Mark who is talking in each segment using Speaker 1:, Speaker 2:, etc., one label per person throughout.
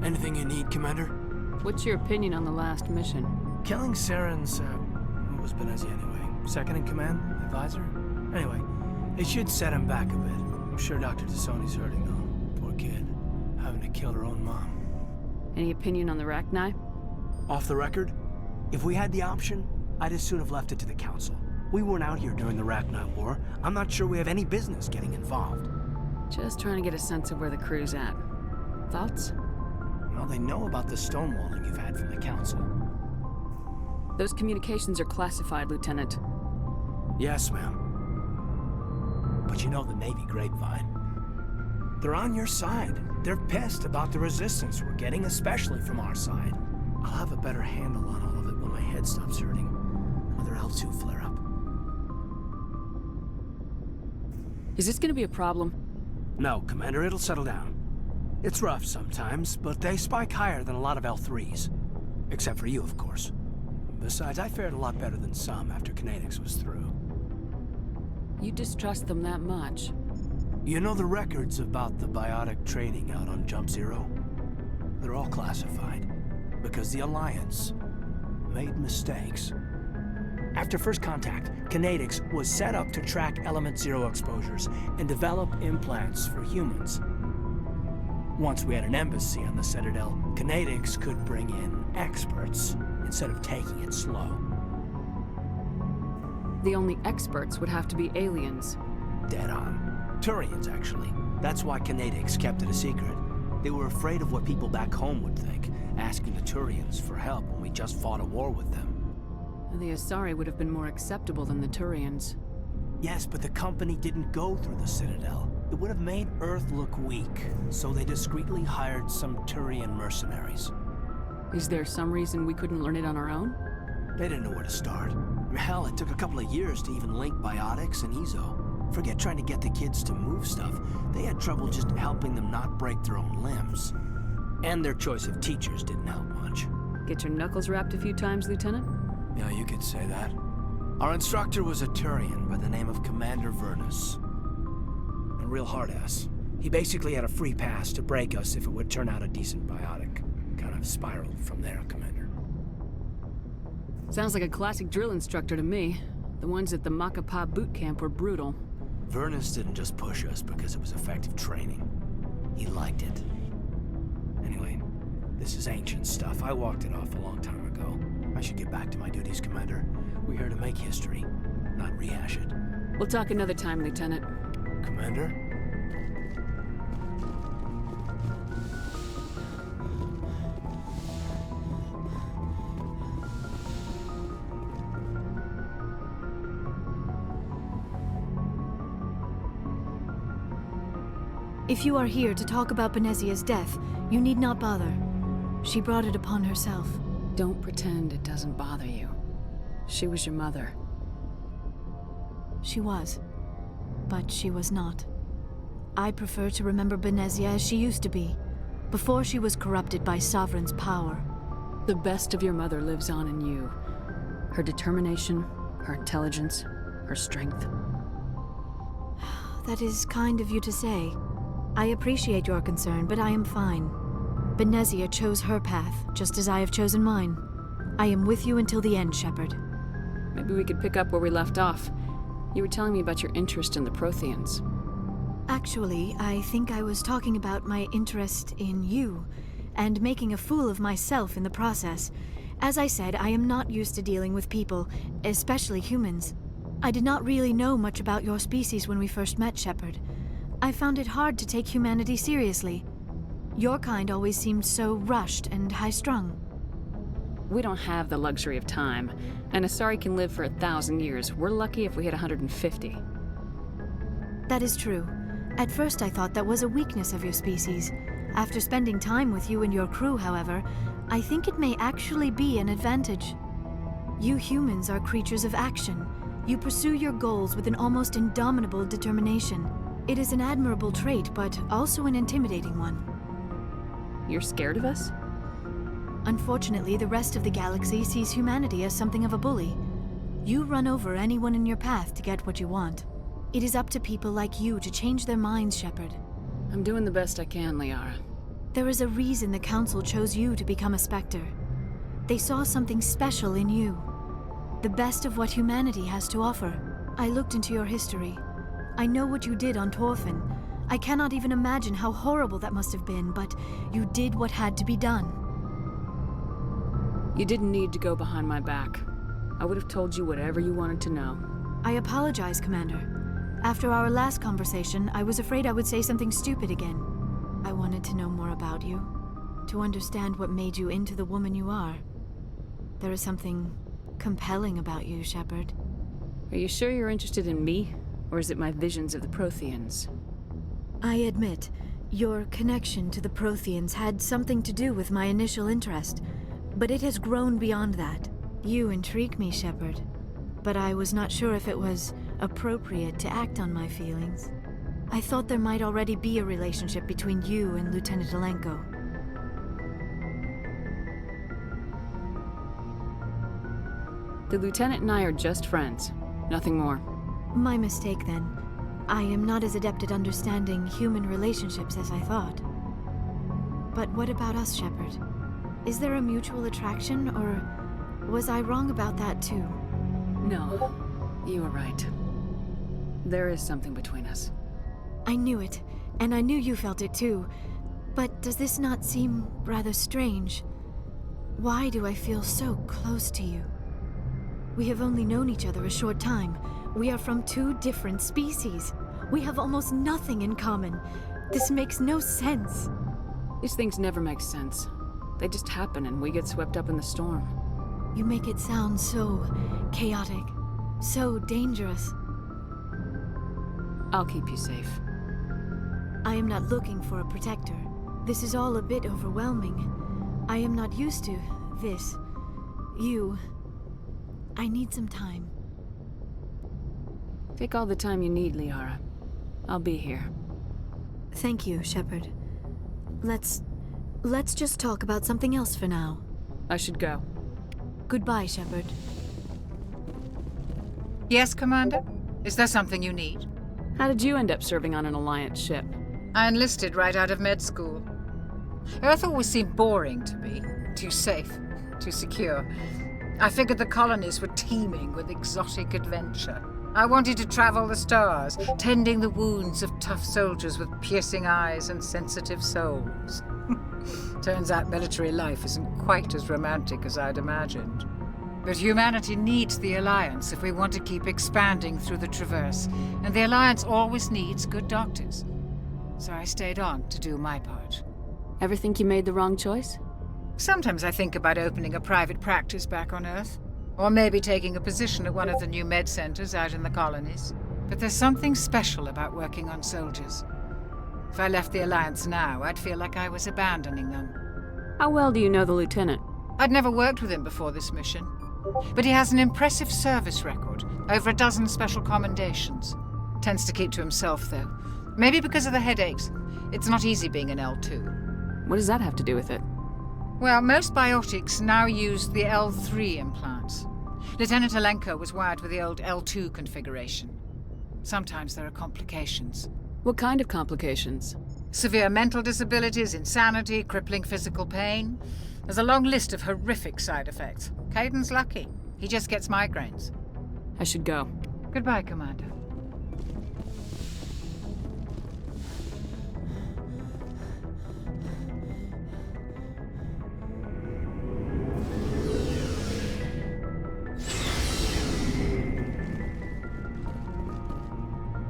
Speaker 1: Anything you need, Commander?
Speaker 2: What's your opinion on the last mission?
Speaker 1: Killing Saren's, who was Benezia anyway? Second in command? Advisor? Anyway, it should set him back a bit. I'm sure Dr. Tassoni's hurting, though. Poor kid. Having to kill her own mom.
Speaker 2: Any opinion on the Rachni?
Speaker 3: Off the record, if we had the option, I'd as soon have left it to the Council. We weren't out here during the Rachni War. I'm not sure we have any business getting involved.
Speaker 2: Just trying to get a sense of where the crew's at. Thoughts?
Speaker 1: Well, they know about the stonewalling you've had from the Council.
Speaker 2: Those communications are classified, Lieutenant.
Speaker 3: Yes, ma'am. But you know the Navy grapevine. They're on your side. They're pissed about the resistance we're getting, especially from our side. I'll have a better handle on all of it when my head stops hurting. Another L2 flare-up.
Speaker 2: Is this gonna be a problem?
Speaker 3: No, Commander, it'll settle down. It's rough sometimes, but they spike higher than a lot of L3s. Except for you, of course. Besides, I fared a lot better than some after Kinetics was through.
Speaker 2: You distrust them that much?
Speaker 3: You know the records about the biotic trading out on Jump Zero? They're all classified, because the Alliance made mistakes. After first contact, Kinetics was set up to track Element Zero exposures and develop implants for humans. Once we had an embassy on the Citadel, Kinetics could bring in experts instead of taking it slow.
Speaker 2: The only experts would have to be aliens.
Speaker 3: Dead on. Turians, actually. That's why Kinetics kept it a secret. They were afraid of what people back home would think, asking the Turians for help when we just fought a war with them.
Speaker 2: The Asari would have been more acceptable than the Turians.
Speaker 3: Yes, but the company didn't go through the Citadel. It would have made Earth look weak, so they discreetly hired some Turian mercenaries.
Speaker 2: Is there some reason we couldn't learn it on our own?
Speaker 3: They didn't know where to start. Hell, it took a couple of years to even link biotics and Ezo. Forget trying to get the kids to move stuff. They had trouble just helping them not break their own limbs. And their choice of teachers didn't help much.
Speaker 2: Get your knuckles rapped a few times, Lieutenant?
Speaker 3: Yeah, you could say that. Our instructor was a Turian by the name of Commander Vernus. A real hard-ass. He basically had a free pass to break us if it would turn out a decent biotic. Kind of spiraled from there, Commander.
Speaker 2: Sounds like a classic drill instructor to me. The ones at the Macapa boot camp were brutal.
Speaker 3: Vernus didn't just push us because it was effective training. He liked it. Anyway, this is ancient stuff. I walked it off a long time ago. I should get back to my duties, Commander. We're here to make history, not rehash it.
Speaker 2: We'll talk another time, Lieutenant.
Speaker 3: Commander?
Speaker 4: If you are here to talk about Benezia's death, you need not bother. She brought it upon herself.
Speaker 2: Don't pretend it doesn't bother you. She was your mother.
Speaker 4: She was. But she was not. I prefer to remember Benezia as she used to be, before she was corrupted by Sovereign's power.
Speaker 2: The best of your mother lives on in you. Her determination, her intelligence, her strength.
Speaker 4: That is kind of you to say. I appreciate your concern, but I am fine. Benezia chose her path, just as I have chosen mine. I am with you until the end, Shepard.
Speaker 2: Maybe we could pick up where we left off. You were telling me about your interest in the Protheans.
Speaker 4: Actually, I think I was talking about my interest in you, and making a fool of myself in the process. As I said, I am not used to dealing with people, especially humans. I did not really know much about your species when we first met, Shepard. I found it hard to take humanity seriously. Your kind always seemed so rushed and high-strung.
Speaker 2: We don't have the luxury of time. An Asari can live for 1,000 years. We're lucky if we hit 150.
Speaker 4: That is true. At first I thought that was a weakness of your species. After spending time with you and your crew, however, I think it may actually be an advantage. You humans are creatures of action. You pursue your goals with an almost indomitable determination. It is an admirable trait, but also an intimidating one.
Speaker 2: You're scared of us?
Speaker 4: Unfortunately, the rest of the galaxy sees humanity as something of a bully. You run over anyone in your path to get what you want. It is up to people like you to change their minds, Shepard.
Speaker 2: I'm doing the best I can, Liara.
Speaker 4: There is a reason the Council chose you to become a Spectre. They saw something special in you. The best of what humanity has to offer. I looked into your history. I know what you did on Torfin. I cannot even imagine how horrible that must have been, but you did what had to be done.
Speaker 2: You didn't need to go behind my back. I would have told you whatever you wanted to know.
Speaker 4: I apologize, Commander. After our last conversation, I was afraid I would say something stupid again. I wanted to know more about you, to understand what made you into the woman you are. There is something compelling about you, Shepard.
Speaker 2: Are you sure you're interested in me, or is it my visions of the Protheans?
Speaker 4: I admit, your connection to the Protheans had something to do with my initial interest, but it has grown beyond that. You intrigue me, Shepard, but I was not sure if it was appropriate to act on my feelings. I thought there might already be a relationship between you and Lieutenant Alenko.
Speaker 2: The Lieutenant and I are just friends. Nothing more.
Speaker 4: My mistake, then. I am not as adept at understanding human relationships as I thought. But what about us, Shepard? Is there a mutual attraction, or was I wrong about that too?
Speaker 2: No, you were right. There is something between us.
Speaker 4: I knew it, and I knew you felt it too. But does this not seem rather strange? Why do I feel so close to you? We have only known each other a short time. We are from two different species. We have almost nothing in common. This makes no sense.
Speaker 2: These things never make sense. They just happen and we get swept up in the storm.
Speaker 4: You make it sound so chaotic, so dangerous.
Speaker 2: I'll keep you safe.
Speaker 4: I am not looking for a protector. This is all a bit overwhelming. I am not used to this. You. I need some time.
Speaker 2: Take all the time you need, Liara. I'll be here.
Speaker 4: Thank you, Shepard. Let's just talk about something else for now.
Speaker 2: I should go.
Speaker 4: Goodbye, Shepard.
Speaker 5: Yes, Commander? Is there something you need?
Speaker 2: How did you end up serving on an Alliance ship?
Speaker 5: I enlisted right out of med school. Earth always seemed boring to me. Too safe, too secure. I figured the colonies were teeming with exotic adventure. I wanted to travel the stars, tending the wounds of tough soldiers with piercing eyes and sensitive souls. Turns out military life isn't quite as romantic as I'd imagined. But humanity needs the Alliance if we want to keep expanding through the Traverse, and the Alliance always needs good doctors. So I stayed on to do my part.
Speaker 2: Ever think you made the wrong choice?
Speaker 5: Sometimes I think about opening a private practice back on Earth, or maybe taking a position at one of the new med centers out in the colonies. But there's something special about working on soldiers. If I left the Alliance now, I'd feel like I was abandoning them.
Speaker 2: How well do you know the Lieutenant?
Speaker 5: I'd never worked with him before this mission. But he has an impressive service record, over a dozen special commendations. Tends to keep to himself, though. Maybe because of the headaches. It's not easy being an L2.
Speaker 2: What does that have to do with it?
Speaker 5: Well, most biotics now use the L3 implants. Lieutenant Alenko was wired with the old L2 configuration. Sometimes there are complications.
Speaker 2: What kind of complications?
Speaker 5: Severe mental disabilities, insanity, crippling physical pain. There's a long list of horrific side effects. Caden's lucky. He just gets migraines.
Speaker 2: I should go.
Speaker 5: Goodbye, Commander.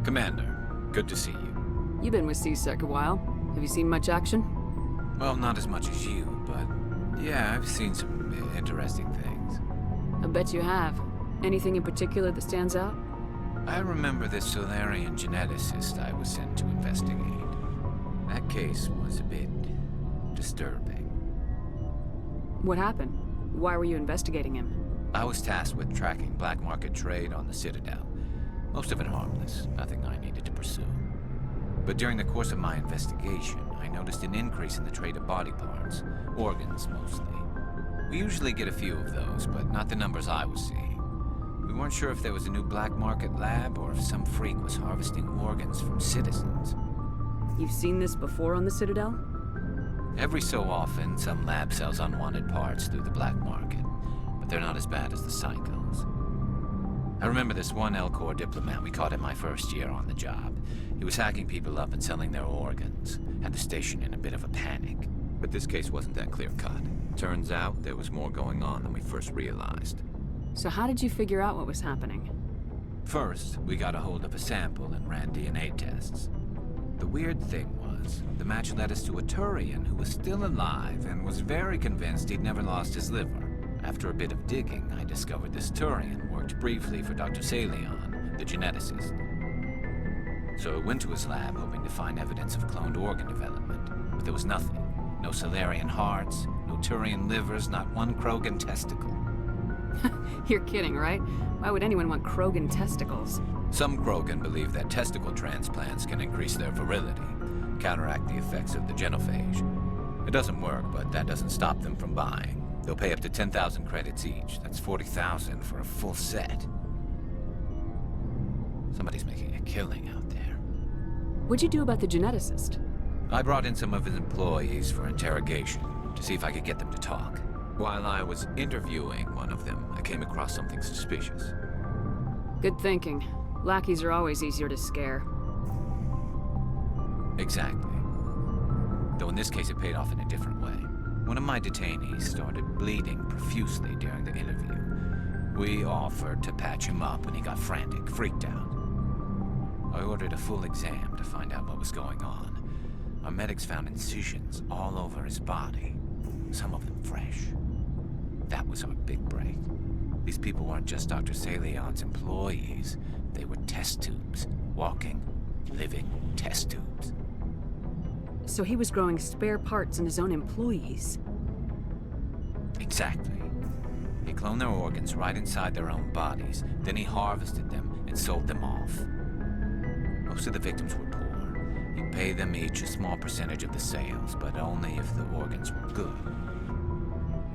Speaker 6: Commander, good to see you.
Speaker 2: You've been with C-Sec a while. Have you seen much action?
Speaker 6: Well, not as much as you, but yeah, I've seen some interesting things.
Speaker 2: I bet you have. Anything in particular that stands out?
Speaker 6: I remember this Solarian geneticist I was sent to investigate. That case was a bit disturbing.
Speaker 2: What happened? Why were you investigating him?
Speaker 6: I was tasked with tracking black market trade on the Citadel. Most of it harmless, nothing I needed to pursue. But during the course of my investigation, I noticed an increase in the trade of body parts, organs mostly. We usually get a few of those, but not the numbers I was seeing. We weren't sure if there was a new black market lab or if some freak was harvesting organs from citizens.
Speaker 2: You've seen this before on the Citadel?
Speaker 6: Every so often, some lab sells unwanted parts through the black market, but they're not as bad as the psychos. I remember this one L-Corps diplomat we caught in my first year on the job. He was hacking people up and selling their organs. Had the station in a bit of a panic. But this case wasn't that clear-cut. Turns out there was more going on than we first realized.
Speaker 2: So how did you figure out what was happening?
Speaker 6: First, we got a hold of a sample and ran DNA tests. The weird thing was, the match led us to a Turian who was still alive and was very convinced he'd never lost his liver. After a bit of digging, I discovered this Turian worked briefly for Dr. Salion, the geneticist. So I went to his lab hoping to find evidence of cloned organ development, but there was nothing. No Salarian hearts, no Turian livers, not one Krogan testicle.
Speaker 2: You're kidding, right? Why would anyone want Krogan testicles?
Speaker 6: Some Krogan believe that testicle transplants can increase their virility, counteract the effects of the genophage. It doesn't work, but that doesn't stop them from buying. They'll pay up to 10,000 credits each. That's 40,000 for a full set. Somebody's making a killing out there.
Speaker 2: What'd you do about the geneticist?
Speaker 6: I brought in some of his employees for interrogation to see if I could get them to talk. While I was interviewing one of them, I came across something suspicious.
Speaker 2: Good thinking. Lackeys are always easier to scare.
Speaker 6: Exactly. Though in this case it paid off in a different way. One of my detainees started bleeding profusely during the interview. We offered to patch him up and he got frantic, freaked out. I ordered a full exam to find out what was going on. Our medics found incisions all over his body, some of them fresh. That was our big break. These people weren't just Dr. Salion's employees. They were test tubes. Walking, living test tubes.
Speaker 2: So he was growing spare parts in his own employees.
Speaker 6: Exactly. He cloned their organs right inside their own bodies. Then he harvested them and sold them off. Most of the victims were poor. He'd pay them each a small percentage of the sales, but only if the organs were good.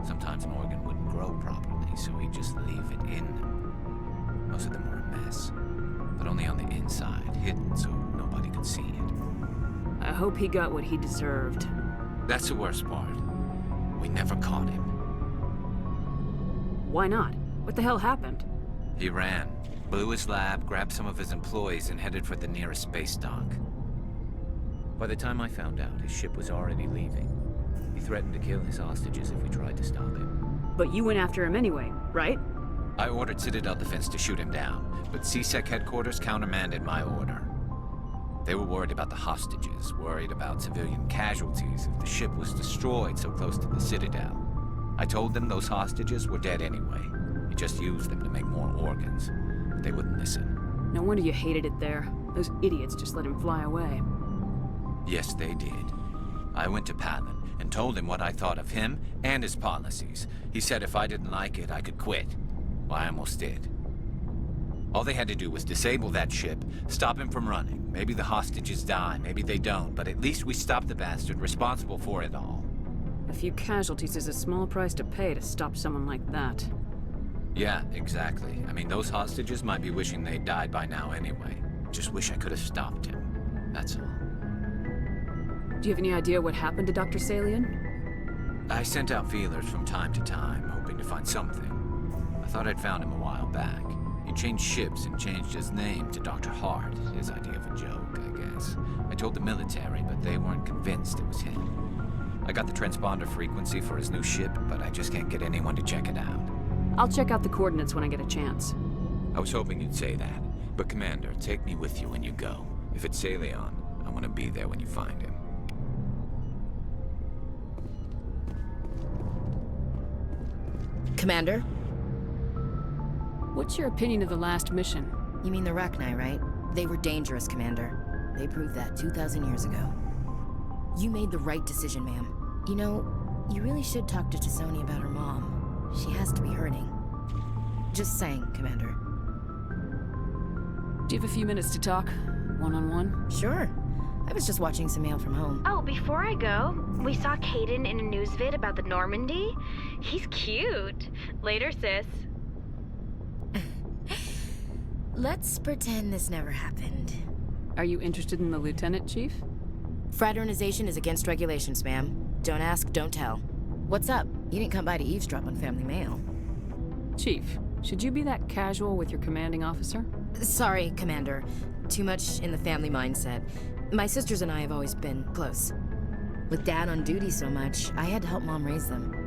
Speaker 6: Sometimes an organ wouldn't grow properly, so he'd just leave it in them. Most of them were a mess, but only on the inside, hidden so nobody could see it.
Speaker 2: I hope he got what he deserved.
Speaker 6: That's the worst part. We never caught him.
Speaker 2: Why not? What the hell happened?
Speaker 6: He ran, blew his lab, grabbed some of his employees, and headed for the nearest space dock. By the time I found out, his ship was already leaving. He threatened to kill his hostages if we tried to stop him.
Speaker 2: But you went after him anyway, right?
Speaker 6: I ordered Citadel Defense to shoot him down, but CSEC headquarters countermanded my order. They were worried about the hostages, worried about civilian casualties if the ship was destroyed so close to the Citadel. I told them those hostages were dead anyway. He just used them to make more organs. But they wouldn't listen.
Speaker 2: No wonder you hated it there. Those idiots just let him fly away.
Speaker 6: Yes, they did. I went to Palin and told him what I thought of him and his policies. He said if I didn't like it, I could quit. Well, I almost did. All they had to do was disable that ship, stop him from running. Maybe the hostages die, maybe they don't, but at least we stopped the bastard responsible for it all.
Speaker 2: A few casualties is a small price to pay to stop someone like that.
Speaker 6: Yeah, exactly. I mean, those hostages might be wishing they'd died by now anyway. Just wish I could have stopped him. That's all.
Speaker 2: Do you have any idea what happened to Dr. Salion?
Speaker 6: I sent out feelers from time to time, hoping to find something. I thought I'd found him a while back. He changed ships and changed his name to Dr. Hart, his idea of a joke, I guess. I told the military, but they weren't convinced it was him. I got the transponder frequency for his new ship, but I just can't get anyone to check it out.
Speaker 2: I'll check out the coordinates when I get a chance.
Speaker 6: I was hoping you'd say that. But Commander, take me with you when you go. If it's Salion, I want to be there when you find him.
Speaker 7: Commander?
Speaker 2: What's your opinion of the last mission?
Speaker 7: You mean the Rachni, right? They were dangerous, Commander. They proved that 2,000 years ago. You made the right decision, ma'am. You know, you really should talk to T'Soni about her mom. She has to be hurting. Just saying, Commander.
Speaker 2: Do you have a few minutes to talk? One-on-one?
Speaker 7: Sure. I was just watching some mail from home.
Speaker 8: Oh, before I go, we saw Caden in a news vid about the Normandy. He's cute. Later, sis.
Speaker 7: Let's pretend this never happened.
Speaker 2: Are you interested in the Lieutenant, Chief?
Speaker 7: Fraternization is against regulations, ma'am. Don't ask, don't tell. What's up? You didn't come by to eavesdrop on family mail.
Speaker 2: Chief, should you be that casual with your commanding officer?
Speaker 7: Sorry, Commander. Too much in the family mindset. My sisters and I have always been close. With Dad on duty so much, I had to help Mom raise them.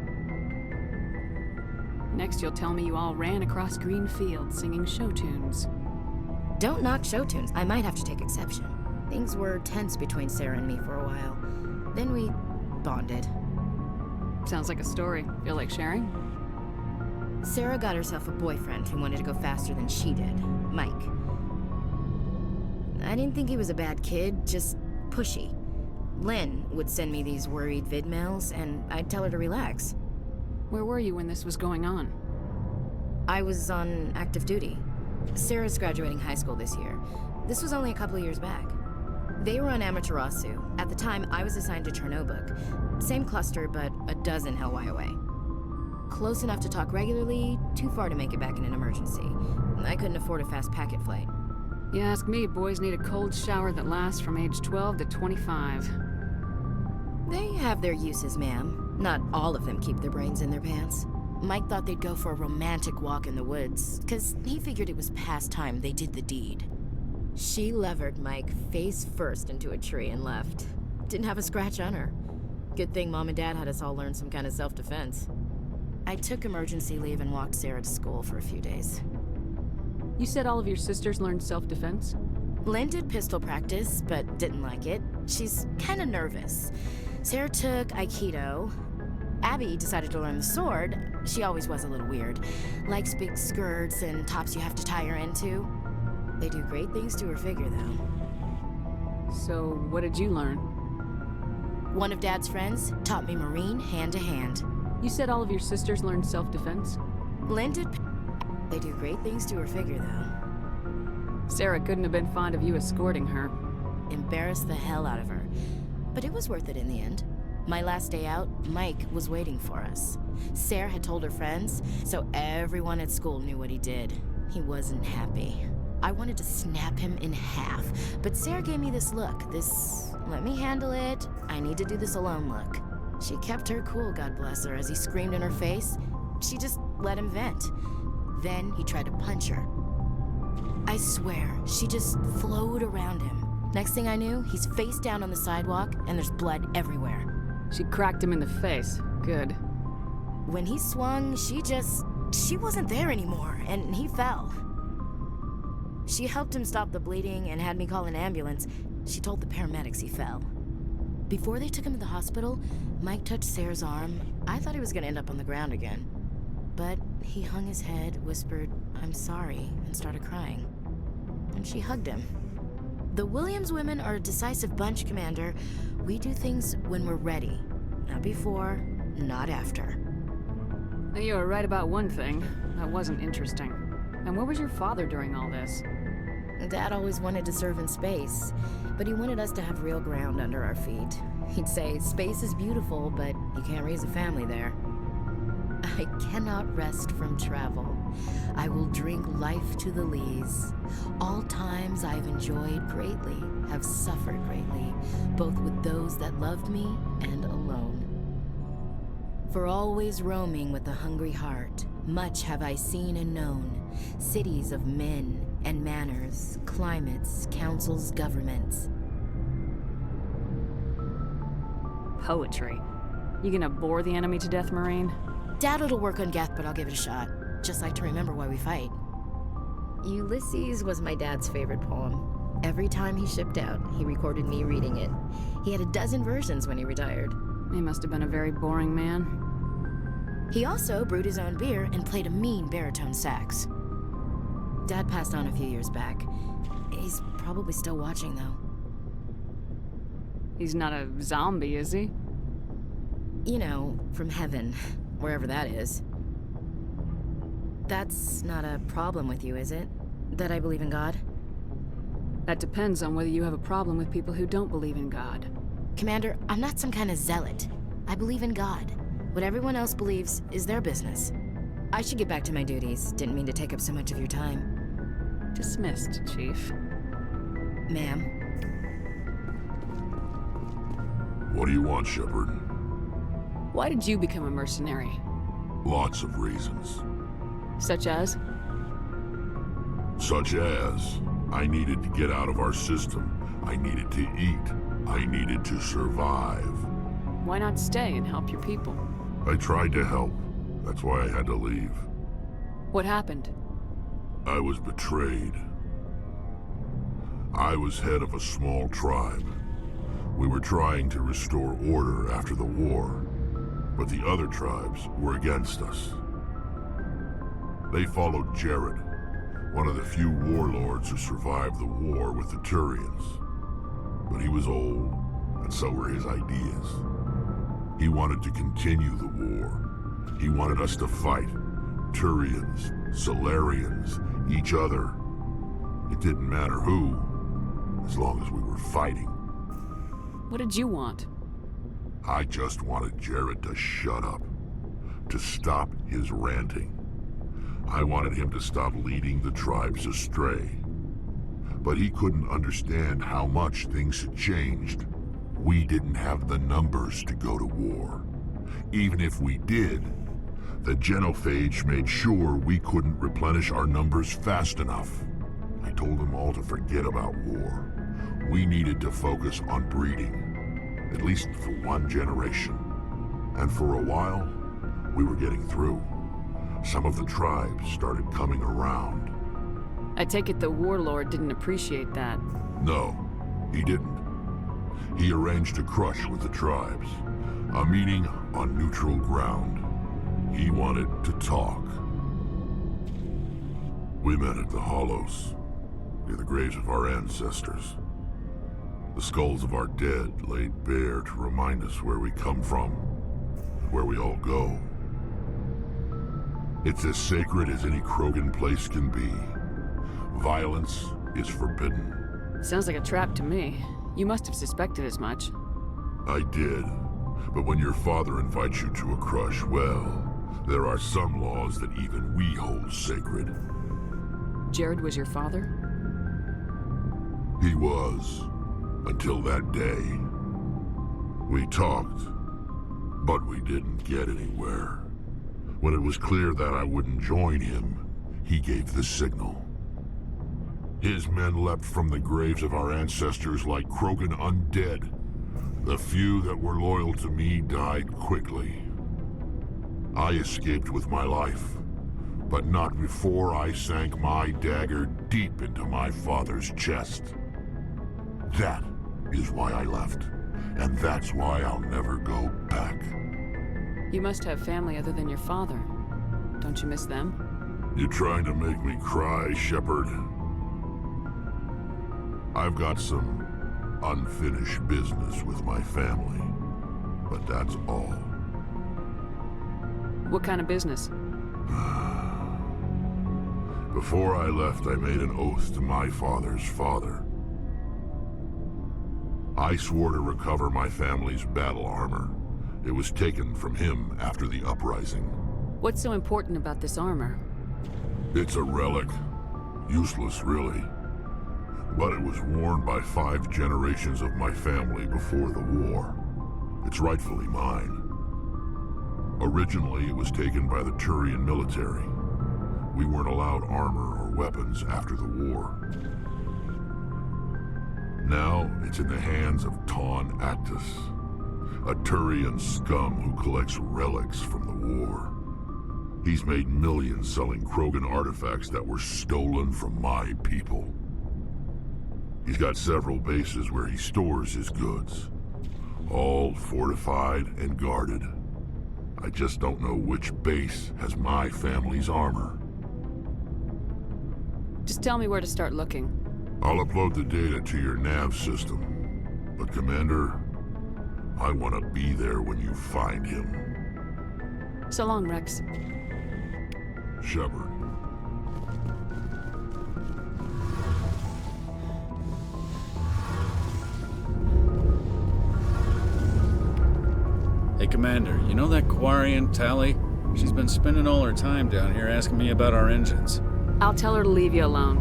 Speaker 2: Next you'll tell me you all ran across green fields singing show tunes.
Speaker 7: Don't knock show tunes. I might have to take exception. Things were tense between Sarah and me for a while. Then we bonded.
Speaker 2: Sounds like a story. Feel like sharing?
Speaker 7: Sarah got herself a boyfriend who wanted to go faster than she did, Mike. I didn't think he was a bad kid, just pushy. Lynn would send me these worried vid mails, and I'd tell her to relax.
Speaker 2: Where were you when this was going on?
Speaker 7: I was on active duty. Sarah's graduating high school this year. This was only a couple of years back. They were on Amaterasu. At the time, I was assigned to Chernobog. Same cluster, but a dozen LY away. Close enough to talk regularly, too far to make it back in an emergency. I couldn't afford a fast packet flight.
Speaker 2: You ask me, boys need a cold shower that lasts from age 12 to 25.
Speaker 7: They have their uses, ma'am. Not all of them keep their brains in their pants. Mike thought they'd go for a romantic walk in the woods, 'cause he figured it was past time they did the deed. She levered Mike face first into a tree and left. Didn't have a scratch on her. Good thing Mom and Dad had us all learn some kind of self-defense. I took emergency leave and walked Sarah to school for a few days.
Speaker 2: You said all of your sisters learned self-defense?
Speaker 7: Lynn did pistol practice, but didn't like it. She's kind of nervous. Sarah took Aikido. Abby decided to learn the sword. She always was a little weird. Likes big skirts and tops you have to tie her into. They do great things to her figure, though.
Speaker 2: So, what did you learn?
Speaker 7: One of Dad's friends taught me Marine hand to hand.
Speaker 2: You said all of your sisters learned self-defense?
Speaker 7: Lynn did. They do great things to her figure, though.
Speaker 2: Sarah couldn't have been fond of you escorting her.
Speaker 7: Embarrassed the hell out of her. But it was worth it in the end. My last day out, Mike was waiting for us. Sarah had told her friends, so everyone at school knew what he did. He wasn't happy. I wanted to snap him in half, but Sarah gave me this look, this let me handle it, I need to do this alone look. She kept her cool, God bless her, as he screamed in her face. She just let him vent. Then he tried to punch her. I swear, she just flowed around him. Next thing I knew, he's face down on the sidewalk, and there's blood everywhere.
Speaker 2: She cracked him in the face. Good.
Speaker 7: When he swung, she wasn't there anymore, and he fell. She helped him stop the bleeding and had me call an ambulance. She told the paramedics he fell. Before they took him to the hospital, Mike touched Sarah's arm. I thought he was gonna end up on the ground again. But he hung his head, whispered, "I'm sorry," and started crying. And she hugged him. The Williams women are a decisive bunch, Commander. We do things when we're ready. Not before, not after.
Speaker 2: You were right about one thing. That wasn't interesting. And where was your father during all this?
Speaker 7: Dad always wanted to serve in space, but he wanted us to have real ground under our feet. He'd say, space is beautiful, but you can't raise a family there. I cannot rest from travel. I will drink life to the lees. All times I have enjoyed greatly, have suffered greatly, both with those that loved me and alone. For always roaming with a hungry heart, much have I seen and known, cities of men and manners, climates, councils, governments.
Speaker 2: Poetry. You gonna bore the enemy to death, Marine?
Speaker 7: Dad'll work on Geth, but I'll give it a shot. Just like to remember why we fight. Ulysses was my dad's favorite poem. Every time he shipped out, he recorded me reading it. He had a dozen versions when he retired.
Speaker 2: He must have been a very boring man.
Speaker 7: He also brewed his own beer and played a mean baritone sax. Dad passed on a few years back. He's probably still watching, though.
Speaker 2: He's not a zombie, is he?
Speaker 7: You know, from heaven, wherever that is. That's not a problem with you, is it? That I believe in God?
Speaker 2: That depends on whether you have a problem with people who don't believe in God.
Speaker 7: Commander, I'm not some kind of zealot. I believe in God. What everyone else believes is their business. I should get back to my duties. Didn't mean to take up so much of your time.
Speaker 2: Dismissed, Chief.
Speaker 7: Ma'am.
Speaker 9: What do you want, Shepard?
Speaker 2: Why did you become a mercenary?
Speaker 9: Lots of reasons.
Speaker 2: Such as?
Speaker 9: Such as, I needed to get out of our system. I needed to eat. I needed to survive.
Speaker 2: Why not stay and help your people?
Speaker 9: I tried to help. That's why I had to leave.
Speaker 2: What happened?
Speaker 9: I was betrayed. I was head of a small tribe. We were trying to restore order after the war, but the other tribes were against us. They followed Jared, one of the few warlords who survived the war with the Turians. But he was old, and so were his ideas. He wanted to continue the war. He wanted us to fight. Turians, Solarians, each other. It didn't matter who, as long as we were fighting.
Speaker 2: What did you want?
Speaker 9: I just wanted Jared to shut up, to stop his ranting. I wanted him to stop leading the tribes astray. But he couldn't understand how much things had changed. We didn't have the numbers to go to war. Even if we did, the genophage made sure we couldn't replenish our numbers fast enough. I told them all to forget about war. We needed to focus on breeding, at least for one generation. And for a while, we were getting through. Some of the tribes started coming around.
Speaker 2: I take it the warlord didn't appreciate that.
Speaker 9: No, he didn't. He arranged a crush with the tribes, a meeting on neutral ground. He wanted to talk. We met at the Hollows, near the graves of our ancestors. The skulls of our dead laid bare to remind us where we come from, and where we all go. It's as sacred as any Krogan place can be. Violence is forbidden.
Speaker 2: Sounds like a trap to me. You must have suspected as much.
Speaker 9: I did. But when your father invites you to a crush, well, there are some laws that even we hold sacred.
Speaker 2: Jared was your father?
Speaker 9: He was. Until that day. We talked, but we didn't get anywhere. When it was clear that I wouldn't join him, he gave the signal. His men leapt from the graves of our ancestors like Krogan undead. The few that were loyal to me died quickly. I escaped with my life, but not before I sank my dagger deep into my father's chest. That is why I left, and that's why I'll never go back.
Speaker 2: You must have family other than your father. Don't you miss them?
Speaker 9: You trying to make me cry, Shepard? I've got some unfinished business with my family, but that's all.
Speaker 2: What kind of business?
Speaker 9: Before I left, I made an oath to my father's father. I swore to recover my family's battle armor. It was taken from him after the uprising.
Speaker 2: What's so important about this armor?
Speaker 9: It's a relic. Useless, really. But it was worn by 5 generations of my family before the war. It's rightfully mine. Originally, it was taken by the Turian military. We weren't allowed armor or weapons after the war. Now, it's in the hands of Taun Actus, a Turian scum who collects relics from the war. He's made millions selling Krogan artifacts that were stolen from my people. He's got several bases where he stores his goods, all fortified and guarded. I just don't know which base has my family's armor.
Speaker 2: Just tell me where to start looking.
Speaker 9: I'll upload the data to your nav system. But Commander, I want to be there when you find him.
Speaker 2: So long, Rex.
Speaker 9: Shepard.
Speaker 10: Hey, Commander, you know that Quarian, Tally? She's been spending all her time down here asking me about our engines.
Speaker 2: I'll tell her to leave you alone.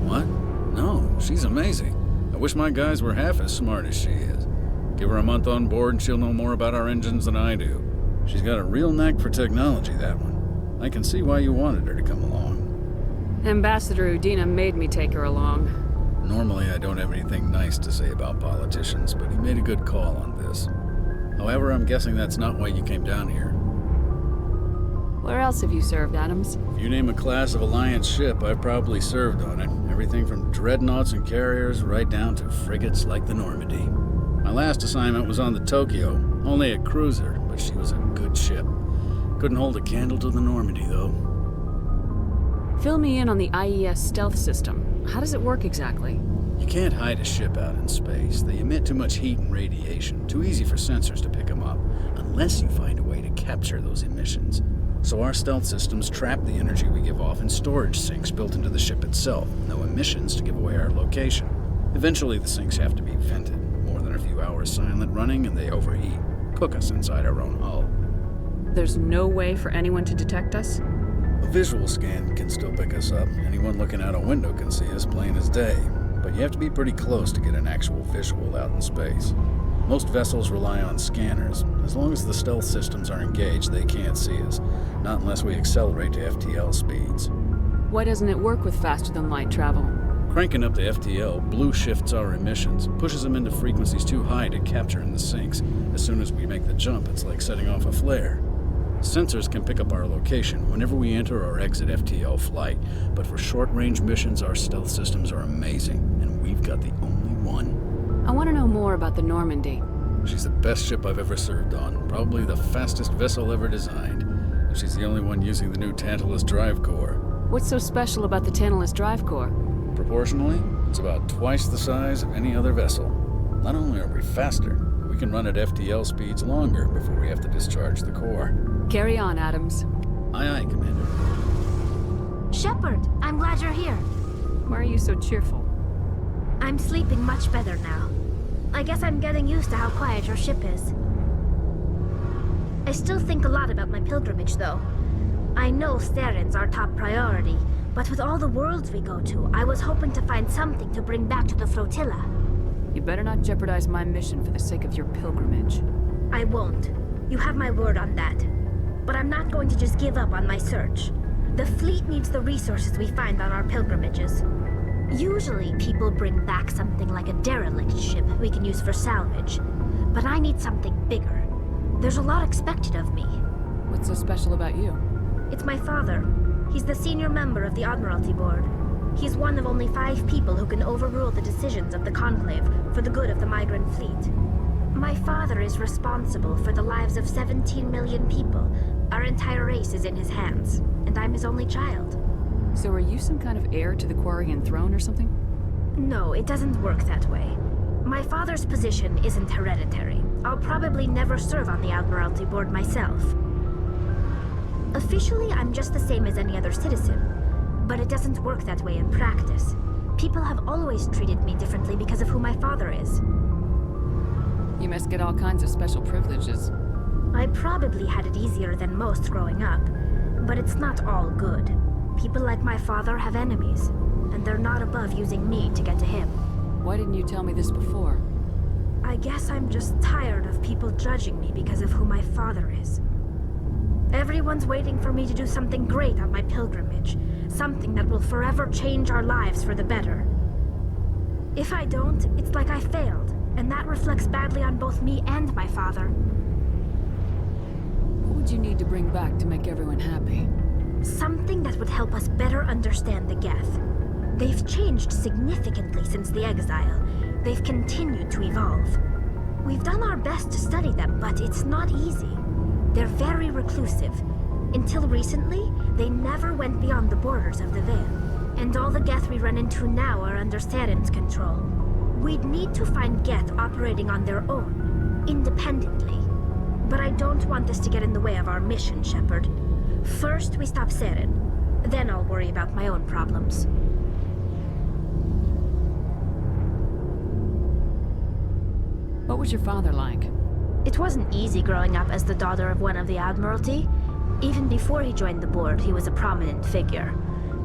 Speaker 10: What? No, she's amazing. I wish my guys were half as smart as she is. Give her a month on board and she'll know more about our engines than I do. She's got a real knack for technology, that one. I can see why you wanted her to come along.
Speaker 2: Ambassador Udina made me take her along.
Speaker 10: Normally I don't have anything nice to say about politicians, but he made a good call on this. However, I'm guessing that's not why you came down here.
Speaker 2: Where else have you served, Adams?
Speaker 10: If you name a class of Alliance ship, I've probably served on it. Everything from dreadnoughts and carriers right down to frigates like the Normandy. My last assignment was on the Tokyo, only a cruiser, but she was a good ship. Couldn't hold a candle to the Normandy, though.
Speaker 2: Fill me in on the IES stealth system. How does it work exactly?
Speaker 10: You can't hide a ship out in space. They emit too much heat and radiation. Too easy for sensors to pick them up, unless you find a way to capture those emissions. So our stealth systems trap the energy we give off in storage sinks built into the ship itself. No emissions to give away our location. Eventually the sinks have to be vented. More than a few hours silent running and they overheat. Cook us inside our own hull.
Speaker 2: There's no way for anyone to detect us?
Speaker 10: A visual scan can still pick us up. Anyone looking out a window can see us plain as day. But you have to be pretty close to get an actual visual out in space. Most vessels rely on scanners. As long as the stealth systems are engaged, they can't see us. Not unless we accelerate to FTL speeds.
Speaker 2: Why doesn't it work with faster-than-light travel?
Speaker 10: Cranking up to FTL blue shifts our emissions, pushes them into frequencies too high to capture in the sinks. As soon as we make the jump, it's like setting off a flare. Sensors can pick up our location whenever we enter or exit FTL flight, but for short-range missions, our stealth systems are amazing, and we've got the only one.
Speaker 2: I want to know more about the Normandy.
Speaker 10: She's the best ship I've ever served on, probably the fastest vessel ever designed. And she's the only one using the new Tantalus drive core.
Speaker 2: What's so special about the Tantalus drive core?
Speaker 10: Proportionally, it's about twice the size of any other vessel. Not only are we faster, but we can run at FTL speeds longer before we have to discharge the core.
Speaker 2: Carry on, Adams.
Speaker 10: Aye, aye, Commander.
Speaker 8: Shepard, I'm glad you're here.
Speaker 2: Why are you so cheerful?
Speaker 8: I'm sleeping much better now. I guess I'm getting used to how quiet your ship is. I still think a lot about my pilgrimage, though. I know Starin's our top priority, but with all the worlds we go to, I was hoping to find something to bring back to the flotilla.
Speaker 2: You better not jeopardize my mission for the sake of your pilgrimage.
Speaker 8: I won't. You have my word on that. But I'm not going to just give up on my search. The fleet needs the resources we find on our pilgrimages. Usually, people bring back something like a derelict ship we can use for salvage. But I need something bigger. There's a lot expected of me.
Speaker 2: What's so special about you?
Speaker 8: It's my father. He's the senior member of the Admiralty Board. He's one of only 5 people who can overrule the decisions of the Conclave for the good of the migrant fleet. My father is responsible for the lives of 17 million people. Our entire race is in his hands, and I'm his only child.
Speaker 2: So are you some kind of heir to the Quarian throne or something?
Speaker 8: No, it doesn't work that way. My father's position isn't hereditary. I'll probably never serve on the Admiralty Board myself. Officially, I'm just the same as any other citizen. But it doesn't work that way in practice. People have always treated me differently because of who my father is.
Speaker 2: You must get all kinds of special privileges.
Speaker 8: I probably had it easier than most growing up, but it's not all good. People like my father have enemies, and they're not above using me to get to him.
Speaker 2: Why didn't you tell me this before?
Speaker 8: I guess I'm just tired of people judging me because of who my father is. Everyone's waiting for me to do something great on my pilgrimage, something that will forever change our lives for the better. If I don't, it's like I failed, and that reflects badly on both me and my father.
Speaker 2: What would you need to bring back to make everyone happy?
Speaker 8: Something that would help us better understand the Geth. They've changed significantly since the exile. They've continued to evolve. We've done our best to study them, but it's not easy. They're very reclusive. Until recently, they never went beyond the borders of the Veil. And all the Geth we run into now are under Starin's control. We'd need to find Geth operating on their own, independently. But I don't want this to get in the way of our mission, Shepard. First, we stop Starin. Then I'll worry about my own problems.
Speaker 2: What was your father like?
Speaker 8: It wasn't easy growing up as the daughter of one of the Admiralty. Even before he joined the board, he was a prominent figure.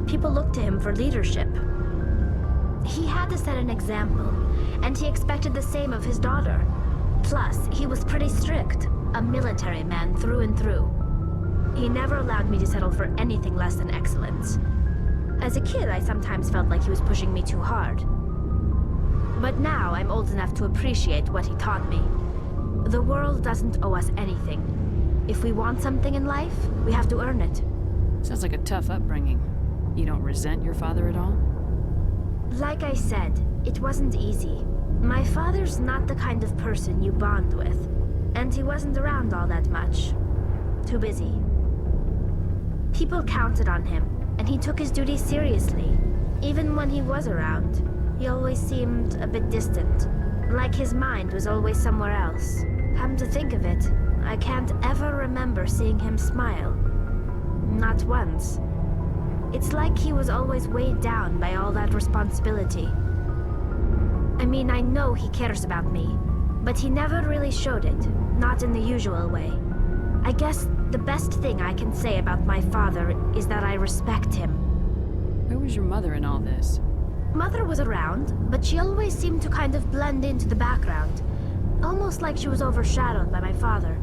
Speaker 8: People looked to him for leadership. He had to set an example, and he expected the same of his daughter. Plus, he was pretty strict, a military man through and through. He never allowed me to settle for anything less than excellence. As a kid, I sometimes felt like he was pushing me too hard. But now, I'm old enough to appreciate what he taught me. The world doesn't owe us anything. If we want something in life, we have to earn it.
Speaker 2: Sounds like a tough upbringing. You don't resent your father at all?
Speaker 8: Like I said, it wasn't easy. My father's not the kind of person you bond with, and he wasn't around all that much. Too busy. People counted on him, and he took his duties seriously. Even when he was around, he always seemed a bit distant, like his mind was always somewhere else. Come to think of it, I can't ever remember seeing him smile. Not once. It's like he was always weighed down by all that responsibility. I mean, I know he cares about me, but he never really showed it, not in the usual way. I guess the best thing I can say about my father is that I respect him.
Speaker 2: Where was your mother in all this?
Speaker 8: Mother was around, but she always seemed to kind of blend into the background. Almost like she was overshadowed by my father.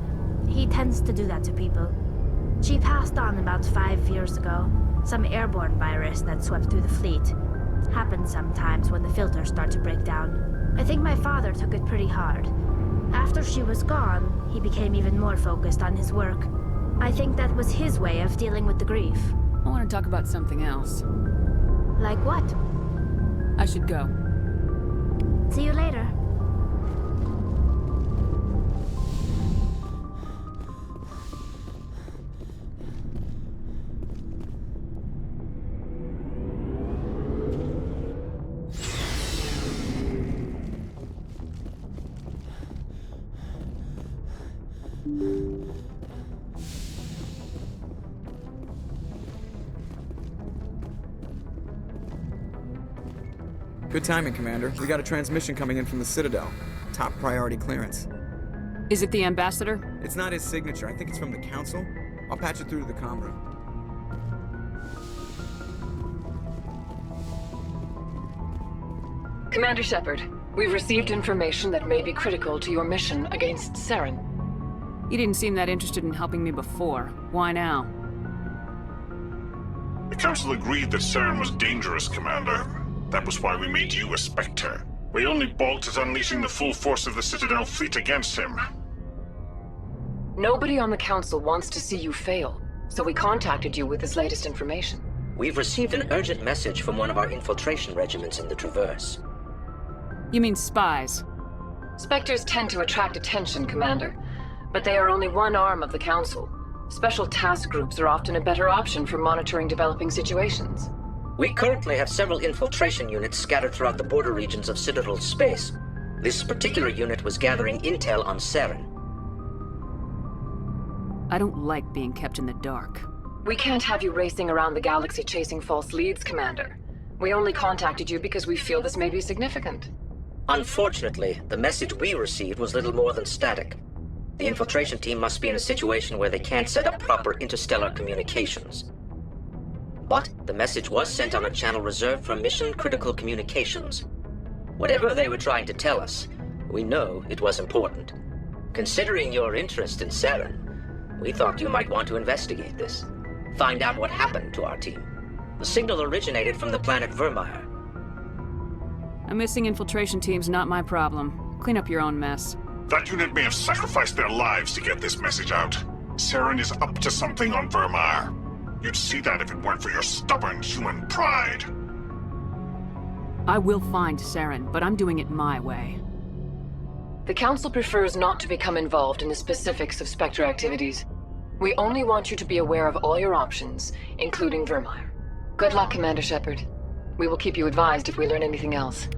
Speaker 8: He tends to do that to people. She passed on about 5 years ago. Some airborne virus that swept through the fleet. Happens sometimes when the filters start to break down. I think my father took it pretty hard. After she was gone, he became even more focused on his work. I think that was his way of dealing with the grief.
Speaker 2: I want to talk about something else.
Speaker 8: Like what?
Speaker 2: I should go.
Speaker 8: See you later.
Speaker 11: Good timing, Commander. We got a transmission coming in from the Citadel. Top priority clearance.
Speaker 2: Is it the ambassador?
Speaker 11: It's not his signature. I think it's from the Council. I'll patch it through to the comm room.
Speaker 12: Commander Shepard, we've received information that may be critical to your mission against Saren.
Speaker 2: You didn't seem that interested in helping me before. Why now?
Speaker 13: The Council agreed that Saren was dangerous, Commander. That was why we made you a Spectre. We only balked at unleashing the full force of the Citadel fleet against him.
Speaker 12: Nobody on the Council wants to see you fail, so we contacted you with this latest information.
Speaker 14: We've received an urgent message from one of our infiltration regiments in the Traverse.
Speaker 2: You mean spies?
Speaker 12: Spectres tend to attract attention, Commander, but they are only one arm of the Council. Special task groups are often a better option for monitoring developing situations.
Speaker 14: We currently have several infiltration units scattered throughout the border regions of Citadel space. This particular unit was gathering intel on Saren.
Speaker 2: I don't like being kept in the dark.
Speaker 12: We can't have you racing around the galaxy chasing false leads, Commander. We only contacted you because we feel this may be significant.
Speaker 14: Unfortunately, the message we received was little more than static. The infiltration team must be in a situation where they can't set up proper interstellar communications. But the message was sent on a channel reserved for mission-critical communications. Whatever they were trying to tell us, we know it was important. Considering your interest in Saren, we thought you might want to investigate this. Find out what happened to our team. The signal originated from the planet Vermeer.
Speaker 2: A missing infiltration team's not my problem. Clean up your own mess.
Speaker 13: That unit may have sacrificed their lives to get this message out. Saren is up to something on Vermeer. You'd see that if it weren't for your stubborn human pride.
Speaker 2: I will find Saren, but I'm doing it my way.
Speaker 12: The Council prefers not to become involved in the specifics of Spectre activities. We only want you to be aware of all your options, including Vermeer. Good luck, Commander Shepard. We will keep you advised if we learn anything else.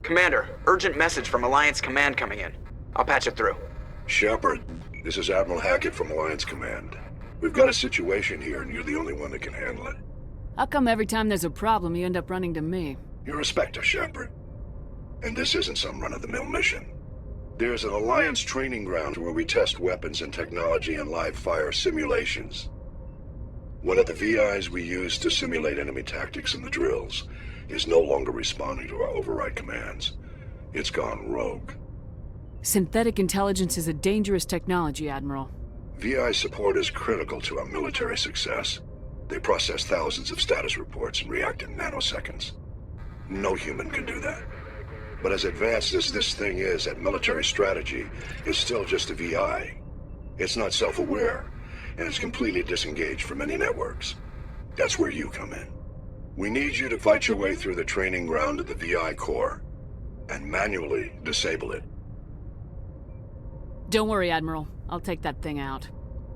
Speaker 11: Commander, urgent message from Alliance Command coming in. I'll patch it through.
Speaker 15: Shepard, this is Admiral Hackett from Alliance Command. We've got a situation here, and you're the only one that can handle it.
Speaker 2: How come every time there's a problem, you end up running to me?
Speaker 15: You're a Spectre, Shepard. And this isn't some run-of-the-mill mission. There's an Alliance training ground where we test weapons and technology in live-fire simulations. One of the VIs we use to simulate enemy tactics in the drills is no longer responding to our override commands. It's gone rogue.
Speaker 2: Synthetic intelligence is a dangerous technology, Admiral.
Speaker 15: VI support is critical to our military success. They process thousands of status reports and react in nanoseconds. No human can do that. But as advanced as this thing is at military strategy, it's still just a VI. It's not self-aware, and it's completely disengaged from any networks. That's where you come in. We need you to fight your way through the training ground of the VI core, and manually disable it.
Speaker 2: Don't worry, Admiral. I'll take that thing out.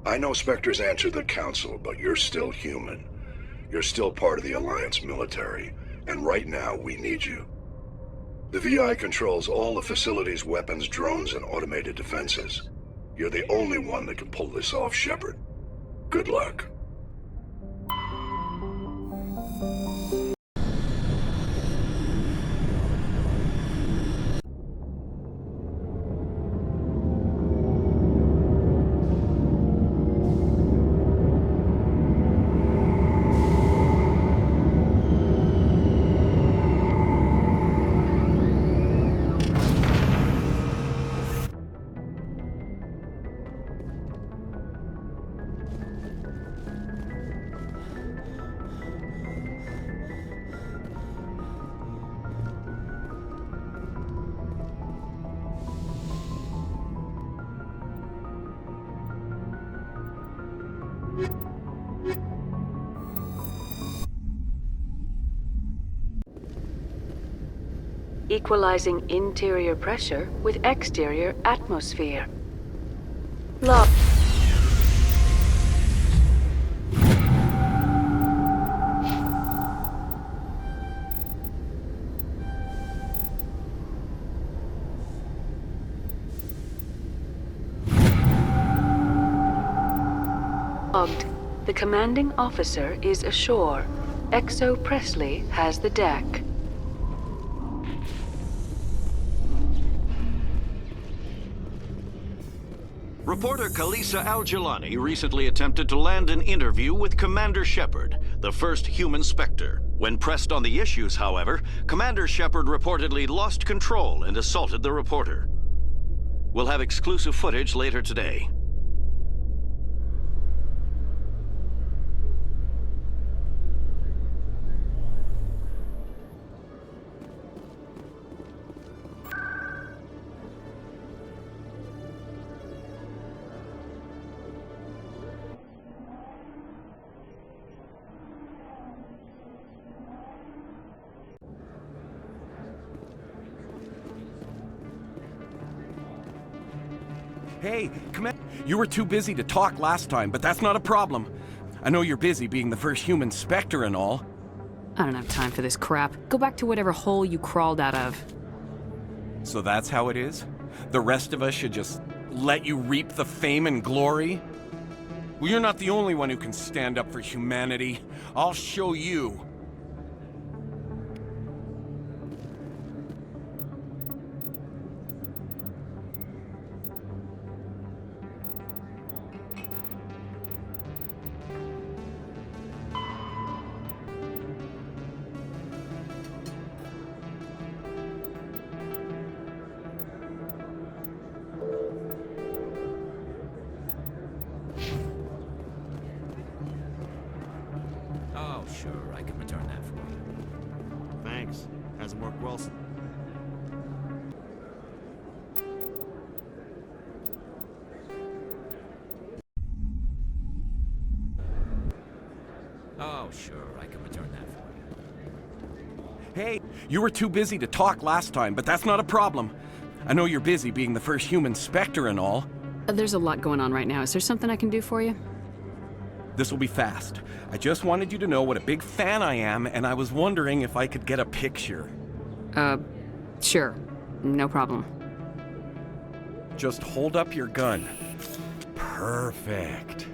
Speaker 15: I know Spectres answer the Council, but you're still human. You're still part of the Alliance military, and right now we need you. The VI controls all the facility's weapons, drones, and automated defenses. You're the only one that can pull this off, Shepard. Good luck.
Speaker 16: Equalizing interior pressure with exterior atmosphere. Logged. The commanding officer is ashore. Exo Presley has the deck.
Speaker 17: Reporter Kalisa Al-Jilani recently attempted to land an interview with Commander Shepard, the first human Spectre. When pressed on the issues, however, Commander Shepard reportedly lost control and assaulted the reporter. We'll have exclusive footage later today.
Speaker 18: Hey, Commander, you were too busy to talk last time, but that's not a problem. I know you're busy being the first human Spectre and all.
Speaker 2: I don't have time for this crap. Go back to whatever hole you crawled out of.
Speaker 18: So that's how it is? The rest of us should just let you reap the fame and glory? Well, you're not the only one who can stand up for humanity. I'll show you.
Speaker 6: Oh, sure, I can return that for you.
Speaker 19: Thanks. Hasn't worked well since.
Speaker 6: Oh, sure, I can return that for you.
Speaker 18: Hey, you were too busy to talk last time, but that's not a problem. I know you're busy being the first human Spectre and all.
Speaker 2: There's a lot going on right now. Is there something I can do for you?
Speaker 18: This will be fast. I just wanted you to know what a big fan I am, and I was wondering if I could get a picture.
Speaker 2: Sure. No problem.
Speaker 18: Just hold up your gun. Perfect.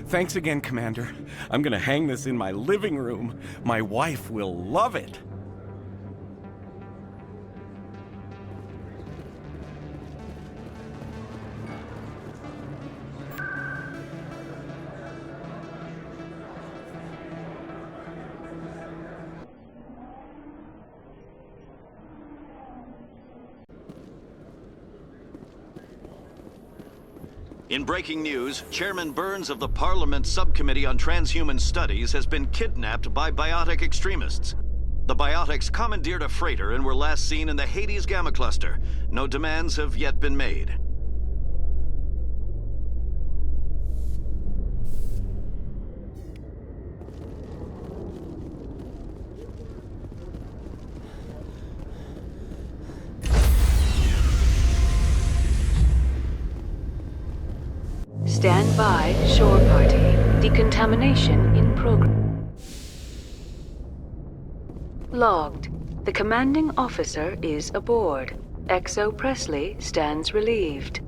Speaker 18: Thanks again, Commander. I'm gonna hang this in my living room. My wife will love it.
Speaker 17: In breaking news, Chairman Burns of the Parliament Subcommittee on Transhuman Studies has been kidnapped by biotic extremists. The biotics commandeered a freighter and were last seen in the Hades Gamma Cluster. No demands have yet been made.
Speaker 16: Stand by, shore party. Decontamination in progress. Logged. The commanding officer is aboard. XO Presley stands relieved.